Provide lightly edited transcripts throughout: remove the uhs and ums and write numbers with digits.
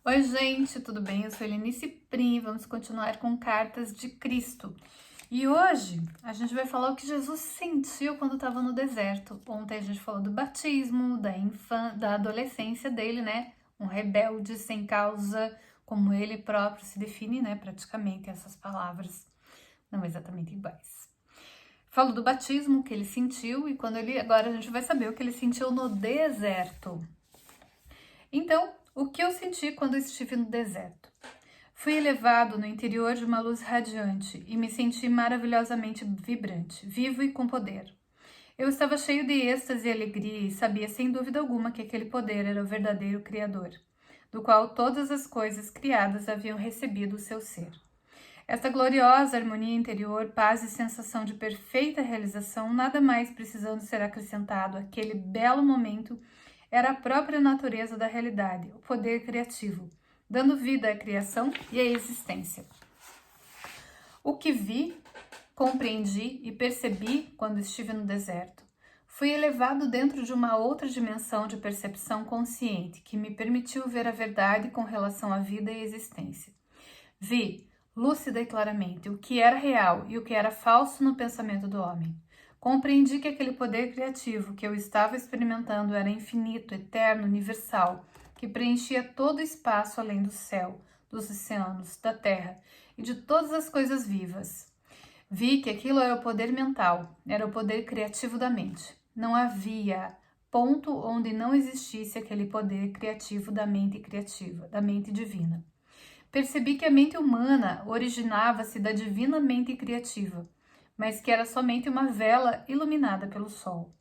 Oi, gente, tudo bem? Eu sou Helenice Prim, vamos continuar com Cartas de Cristo. E hoje a gente vai falar o que Jesus sentiu quando estava no deserto. Ontem a gente falou do batismo, da adolescência dele, né? Um rebelde sem causa, como ele próprio se define, né? Praticamente essas palavras, não exatamente iguais. Falo do batismo que ele sentiu e agora a gente vai saber o que ele sentiu no deserto. Então, o que eu senti quando estive no deserto? Fui elevado no interior de uma luz radiante e me senti maravilhosamente vibrante, vivo e com poder. Eu estava cheio de êxtase e alegria e sabia sem dúvida alguma que aquele poder era o verdadeiro Criador, do qual todas as coisas criadas haviam recebido o seu ser. Esta gloriosa harmonia interior, paz e sensação de perfeita realização, nada mais precisando ser acrescentado àquele belo momento, era a própria natureza da realidade, o poder criativo, dando vida à criação e à existência. O que vi, compreendi e percebi quando estive no deserto, fui elevado dentro de uma outra dimensão de percepção consciente que me permitiu ver a verdade com relação à vida e existência. Vi, lúcida e claramente, o que era real e o que era falso no pensamento do homem. Compreendi que aquele poder criativo que eu estava experimentando era infinito, eterno, universal, que preenchia todo o espaço além do céu, dos oceanos, da terra e de todas as coisas vivas. Vi que aquilo era o poder mental, era o poder criativo da mente. Não havia ponto onde não existisse aquele poder criativo da mente criativa, da mente divina. Percebi que a mente humana originava-se da divina mente criativa, mas que era somente uma vela iluminada pelo sol.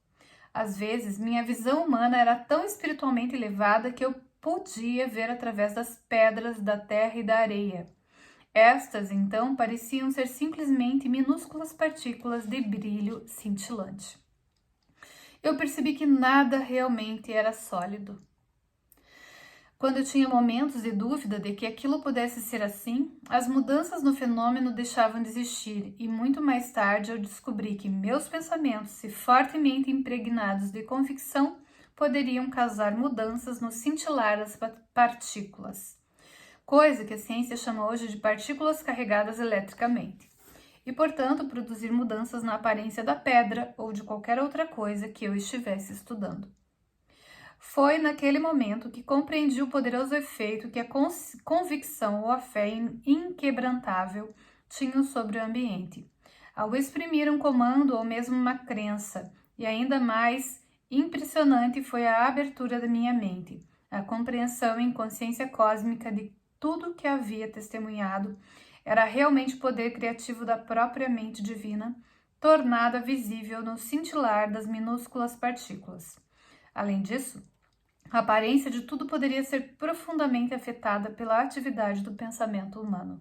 Às vezes, minha visão humana era tão espiritualmente elevada que eu podia ver através das pedras, da terra e da areia. Estas, então, pareciam ser simplesmente minúsculas partículas de brilho cintilante. Eu percebi que nada realmente era sólido. Quando eu tinha momentos de dúvida de que aquilo pudesse ser assim, as mudanças no fenômeno deixavam de existir e muito mais tarde eu descobri que meus pensamentos, se fortemente impregnados de convicção, poderiam causar mudanças no cintilar das partículas, coisa que a ciência chama hoje de partículas carregadas eletricamente, e portanto produzir mudanças na aparência da pedra ou de qualquer outra coisa que eu estivesse estudando. Foi naquele momento que compreendi o poderoso efeito que a convicção ou a fé inquebrantável tinham sobre o ambiente. Ao exprimir um comando ou mesmo uma crença, e ainda mais impressionante foi a abertura da minha mente, a compreensão em consciência cósmica de tudo que havia testemunhado era realmente o poder criativo da própria mente divina, tornada visível no cintilar das minúsculas partículas. Além disso, a aparência de tudo poderia ser profundamente afetada pela atividade do pensamento humano.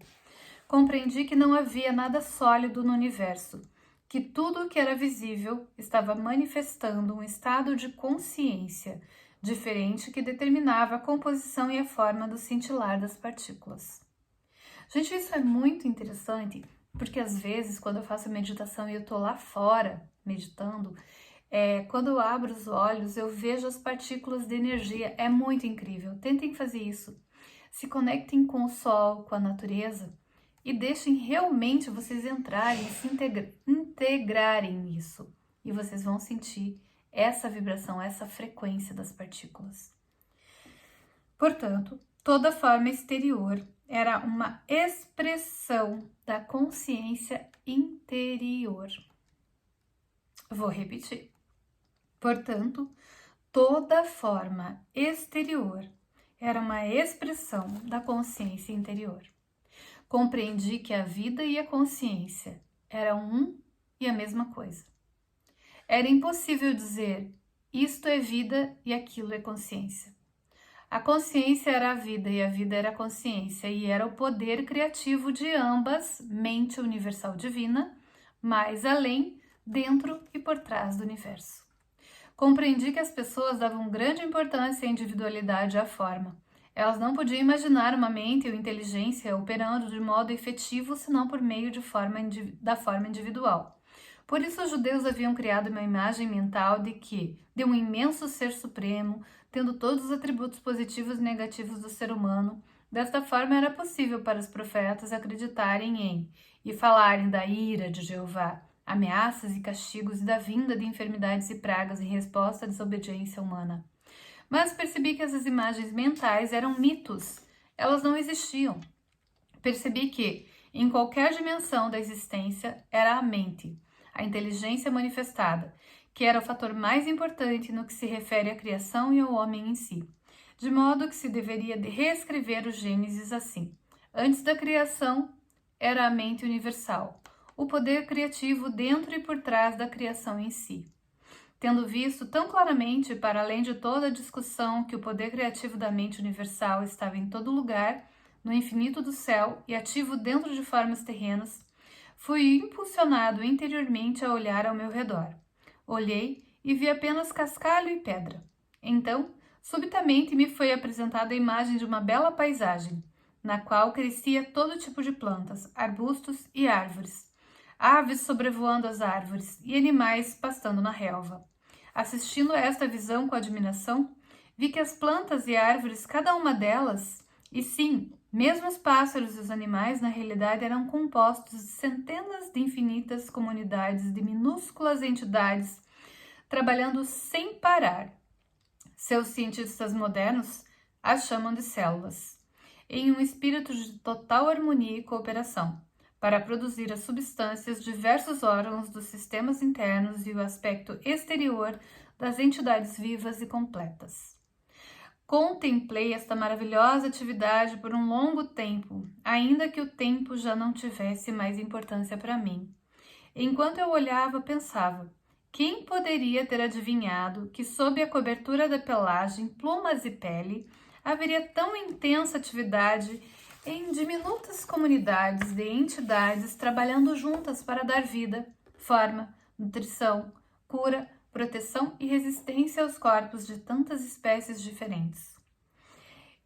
Compreendi que não havia nada sólido no universo, que tudo o que era visível estava manifestando um estado de consciência diferente que determinava a composição e a forma do cintilar das partículas. Gente, isso é muito interessante, porque às vezes quando eu faço meditação e eu tô lá fora meditando, quando eu abro os olhos, eu vejo as partículas de energia. É muito incrível. Tentem fazer isso. Se conectem com o sol, com a natureza e deixem realmente vocês entrarem, se integrarem nisso. E vocês vão sentir essa vibração, essa frequência das partículas. Portanto, toda forma exterior era uma expressão da consciência interior. Vou repetir. Portanto, toda forma exterior era uma expressão da consciência interior. Compreendi que a vida e a consciência eram um e a mesma coisa. Era impossível dizer isto é vida e aquilo é consciência. A consciência era a vida e a vida era a consciência e era o poder criativo de ambas, mente universal divina, mais além, dentro e por trás do universo. Compreendi que as pessoas davam grande importância à individualidade e à forma. Elas não podiam imaginar uma mente ou inteligência operando de modo efetivo senão por meio da forma individual. Por isso os judeus haviam criado uma imagem mental de um imenso ser supremo, tendo todos os atributos positivos e negativos do ser humano, Desta forma, era possível para os profetas acreditarem em e falarem da ira de Jeová, ameaças e castigos e da vinda de enfermidades e pragas em resposta à desobediência humana. Mas percebi que essas imagens mentais eram mitos, elas não existiam. Percebi que, em qualquer dimensão da existência, era a mente, a inteligência manifestada, que era o fator mais importante no que se refere à criação e ao homem em si. De modo que se deveria reescrever o Gênesis assim. Antes da criação, era a mente universal, o poder criativo dentro e por trás da criação em si. Tendo visto tão claramente, para além de toda a discussão, que o poder criativo da mente universal estava em todo lugar, no infinito do céu e ativo dentro de formas terrenas, fui impulsionado interiormente a olhar ao meu redor. Olhei e vi apenas cascalho e pedra. Então, subitamente me foi apresentada a imagem de uma bela paisagem, na qual crescia todo tipo de plantas, arbustos e árvores, aves sobrevoando as árvores e animais pastando na relva. Assistindo a esta visão com admiração, vi que as plantas e árvores, cada uma delas, e sim, mesmo os pássaros e os animais, na realidade, eram compostos de centenas de infinitas comunidades de minúsculas entidades trabalhando sem parar. Seus cientistas modernos as chamam de células, em um espírito de total harmonia e cooperação, para produzir as substâncias, diversos órgãos dos sistemas internos e o aspecto exterior das entidades vivas e completas. Contemplei esta maravilhosa atividade por um longo tempo, ainda que o tempo já não tivesse mais importância para mim. Enquanto eu olhava, pensava: quem poderia ter adivinhado que, sob a cobertura da pelagem, plumas e pele, haveria tão intensa atividade em diminutas comunidades de entidades trabalhando juntas para dar vida, forma, nutrição, cura, proteção e resistência aos corpos de tantas espécies diferentes.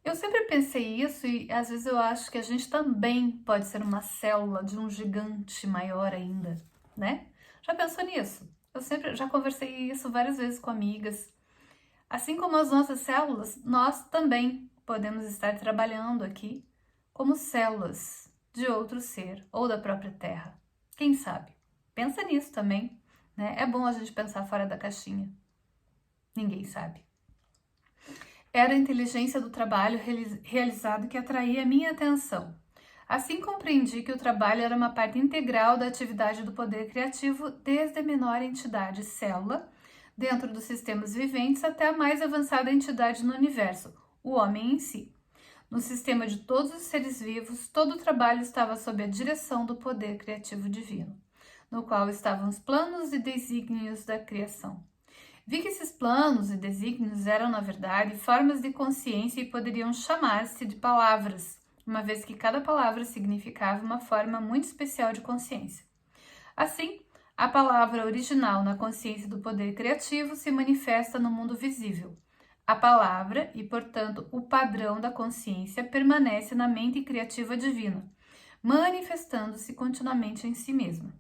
Eu sempre pensei isso e às vezes eu acho que a gente também pode ser uma célula de um gigante maior ainda, né? Já pensou nisso? Eu sempre já conversei isso várias vezes com amigas. Assim como as nossas células, nós também podemos estar trabalhando aqui como células de outro ser ou da própria Terra. Quem sabe? Pensa nisso também. Né? É bom a gente pensar fora da caixinha. Ninguém sabe. Era a inteligência do trabalho realizado que atraía a minha atenção. Assim compreendi que o trabalho era uma parte integral da atividade do poder criativo, desde a menor entidade célula, dentro dos sistemas viventes, até a mais avançada entidade no universo, o homem em si. No sistema de todos os seres vivos, todo o trabalho estava sob a direção do poder criativo divino, no qual estavam os planos e desígnios da criação. Vi que esses planos e desígnios eram, na verdade, formas de consciência e poderiam chamar-se de palavras, uma vez que cada palavra significava uma forma muito especial de consciência. Assim, a palavra original na consciência do poder criativo se manifesta no mundo visível. A palavra, e portanto o padrão da consciência, permanece na mente criativa divina, manifestando-se continuamente em si mesma.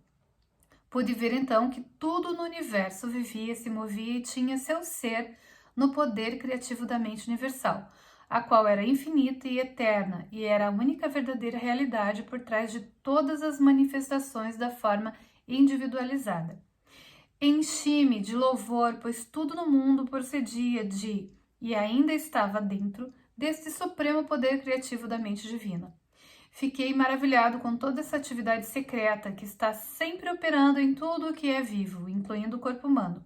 Pude ver então que tudo no universo vivia, se movia e tinha seu ser no poder criativo da mente universal, a qual era infinita e eterna e era a única verdadeira realidade por trás de todas as manifestações da forma individualizada. Enchi-me de louvor, pois tudo no mundo procedia de, e ainda estava dentro, deste supremo poder criativo da mente divina. Fiquei maravilhado com toda essa atividade secreta que está sempre operando em tudo o que é vivo, incluindo o corpo humano.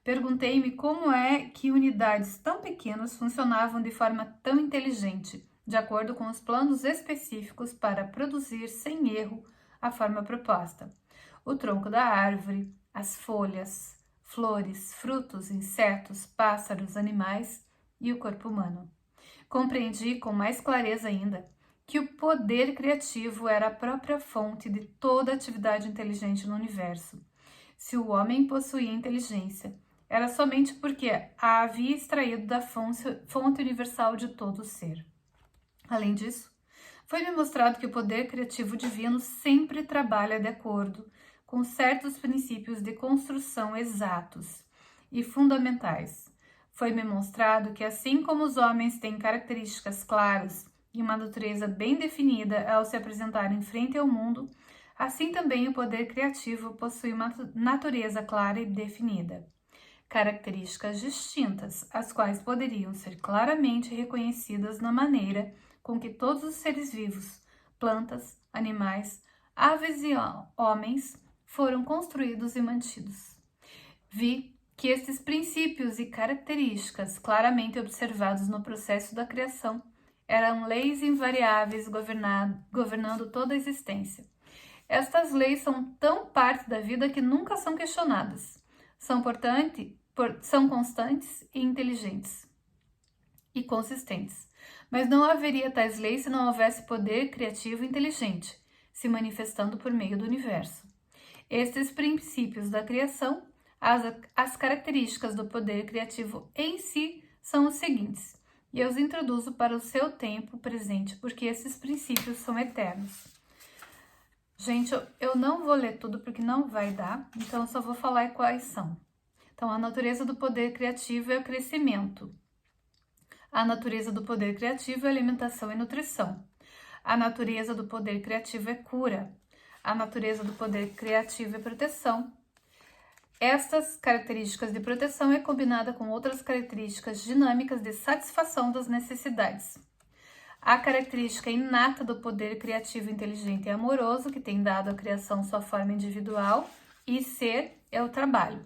Perguntei-me como é que unidades tão pequenas funcionavam de forma tão inteligente, de acordo com os planos específicos para produzir sem erro a forma proposta. O tronco da árvore, as folhas, flores, frutos, insetos, pássaros, animais e o corpo humano. Compreendi com mais clareza ainda que o poder criativo era a própria fonte de toda atividade inteligente no universo. Se o homem possuía inteligência, era somente porque a havia extraído da fonte universal de todo o ser. Além disso, foi-me mostrado que o poder criativo divino sempre trabalha de acordo com certos princípios de construção exatos e fundamentais. Foi-me mostrado que, assim como os homens têm características claras e uma natureza bem definida ao se apresentar em frente ao mundo, assim também o poder criativo possui uma natureza clara e definida. Características distintas, as quais poderiam ser claramente reconhecidas na maneira com que todos os seres vivos, plantas, animais, aves e homens, foram construídos e mantidos. Vi que estes princípios e características claramente observados no processo da criação eram leis invariáveis governando toda a existência. Estas leis são tão parte da vida que nunca são questionadas. São constantes e inteligentes e consistentes. Mas não haveria tais leis se não houvesse poder criativo e inteligente se manifestando por meio do universo. Estes princípios da criação, as características do poder criativo em si, são os seguintes, e eu os introduzo para o seu tempo presente, porque esses princípios são eternos. Gente, eu não vou ler tudo porque não vai dar, então eu só vou falar quais são. Então, a natureza do poder criativo é o crescimento. A natureza do poder criativo é alimentação e nutrição. A natureza do poder criativo é cura. A natureza do poder criativo é proteção. Estas características de proteção é combinada com outras características dinâmicas de satisfação das necessidades. A característica inata do poder criativo, inteligente e amoroso, que tem dado à criação sua forma individual, e ser é o trabalho.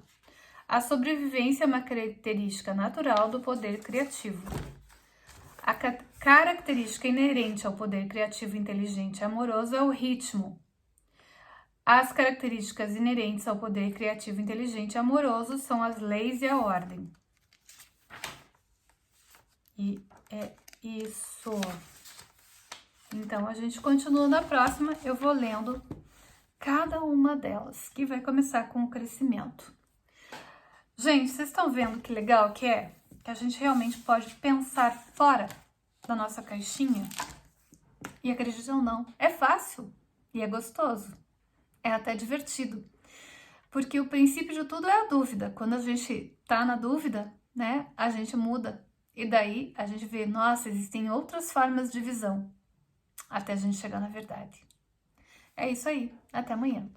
A sobrevivência é uma característica natural do poder criativo. A característica inerente ao poder criativo, inteligente e amoroso é o ritmo. As características inerentes ao poder criativo, inteligente e amoroso são as leis e a ordem. E é isso. Então, a gente continua na próxima. Eu vou lendo cada uma delas, que vai começar com o crescimento. Gente, vocês estão vendo que legal que é? Que a gente realmente pode pensar fora da nossa caixinha? E acreditam ou não, é fácil e é gostoso. É até divertido. Porque o princípio de tudo é a dúvida. Quando a gente tá na dúvida, né, a gente muda. E daí a gente vê, nossa, existem outras formas de visão. Até a gente chegar na verdade. É isso aí. Até amanhã.